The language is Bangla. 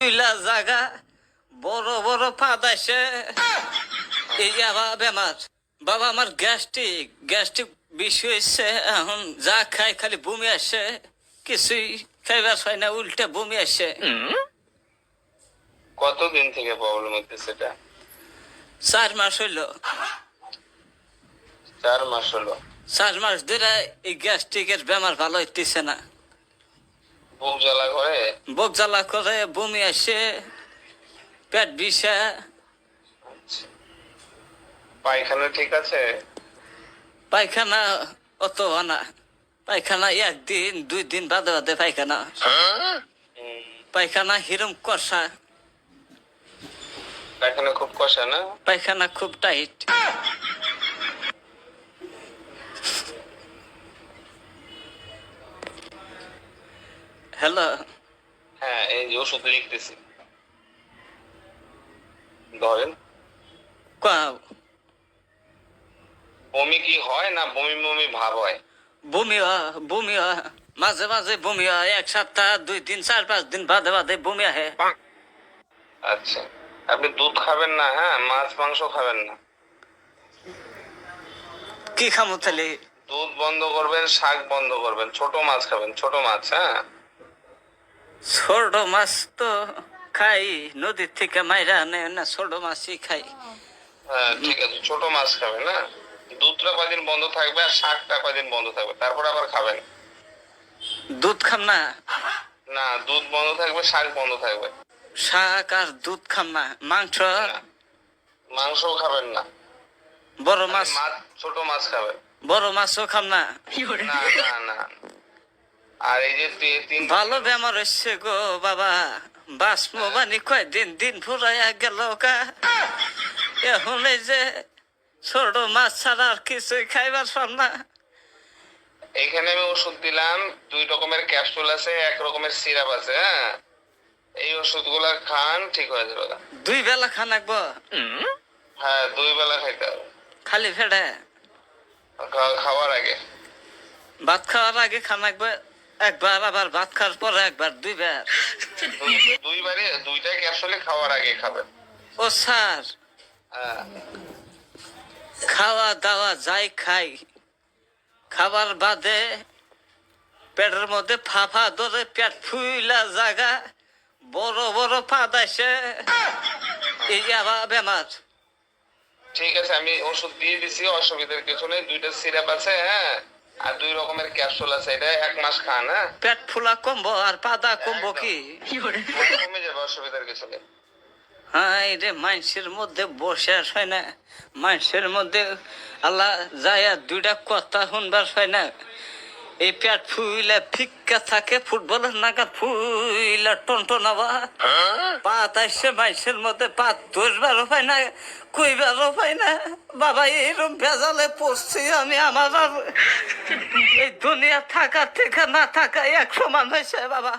তুইলা জাগা বড় বড় পাদ আসে এই আবার বেমার বাবা আমার গ্যাস্ট্রিক বেশি হয়েছে এখন যা খাই খালি বমি আসে কিছুই খাইবার হয় না উল্টে বমি আসে কতদিন থেকে প্রবলেম হচ্ছে সেটা? 4 মাস হইলো। 4 মাস হলো? 4 মাস ধরে এই গ্যাস্ট্রিকের বেমার ভালো হইতেছে না। বুক জ্বালা করে? বুক জ্বালা করে, বমি আসে, পেট বিষা। আচ্ছা। পায়খানা ঠিক আছে? পায়খানা অত না, পায়খানা 1 দিন 2 দিন বাদে বাদে পায়খানা। পায়খানা হিরম কষা, পায়খানা খুব কষা না? পায়খানা খুব টাইট। হ্যালো। হ্যাঁ, এই যে ওষুধ লিখতেছি, ধরেন। বমি কি হয় না বমি বমি ভাব হয়? বমি হয়, বমি হয়, মাঝে মাঝে বমি হয়, 1 সপ্তাহ 2 দিন 4 5 দিন বাদে বাদে বমি আহে। আচ্ছা, আপনি দুধ খাবেন না, হ্যাঁ, মাছ মাংস খাবেন না। কি খামো তাহলে? দুধ বন্ধ করবেন, শাক বন্ধ করবেন, ছোট মাছ খাবেন, ছোট মাছ। হ্যাঁ, ছোট মাছ তো খাই, নদীর থেকে মাইরা আনে না, ছোট মাছই খাই। হ্যাঁ, ঠিক আছে, ছোট মাছ খাবেন। হ্যাঁ, দুধটা কয়দিন বন্ধ থাকবে আর শাকটা কয়দিন বন্ধ থাকবে, তারপর আবার খাবেন। দুধ খাম না? না, দুধ বন্ধ থাকবে, শাক বন্ধ থাকবে। শাক আর দুধ খাম না। মাংস? না, মাংসও খাবেন না। বড় খালি মাছ? মাছ, ছোট মাছ খাবেন। বড় মাছও খাম না? না না না। আর এই যে তিন ভালো বেমার হচ্ছে গো বাবা, বাসমো বানি কয়দিন দিন ফুরাইয়া গেল কা। এখন এই যে ছোট মাছ ছাড়া আর কিছুই খাইবার পার না। এখানে আমি ওষুধ দিলাম, 2 রকমের ক্যাপসুল আছে, 1 রকমের সিরাপ আছে। হ্যাঁ, এই ওষুধগুলা খান, ঠিক হয়ে যাবে। 2 বেলা খান লাগবো? হ্যাঁ, 2 বেলা খাইতে হবে। খালি ফেটে? খাওয়ার আগে। ভাত খাওয়ার আগে খান লাগবে একবার, আবার ভাত খাওয়ার পরে একবার, 2 বার? দুইবারই, 2টা ক্যাপসুলে খাওয়ার আগে খাবেন। ও স্যার, হ্যাঁ, খাওয়া দাওয়া যাই খাই, খাবার বাদে পেটের মধ্যে ফাফা ধরে, পেট ফুইলা জাগা বড় বড় পাদ আসে এই আবার বেমার। ঠিক আছে, আমি ওষুধ দিয়ে দিছি, অসুবিধার কিছু নেই। 2টা সিরাপ আছে, হ্যাঁ, আর 2 রকমের ক্যাপসুল আছে, এটা 1 মাস খান। হ্যাঁ, পেট ফুলা কমবো আর পাদা কমবো কি? কমে যাবে, অসুবিধার কিছু নেই। হ্যাঁ, রে মানুষের মধ্যে বসে হয় না, মানুষের মধ্যে আল্লাহ যায় 2টা কথা শুনবার হয় না। এই পেট ফুইলা ফিক্কা থাকে, ফুটবলের নাগাদ ফুইলা টনটনাবা, পাত আসছে মানুষের মধ্যে, পাত ধরবারও পাই না, কইবারও পাই না। বাবা এইরকম ভেজালে পড়ছি আমি, আমার আর এই দুনিয়া থাকার থেকে না থাকা 1 সমান হয়েছে বাবা।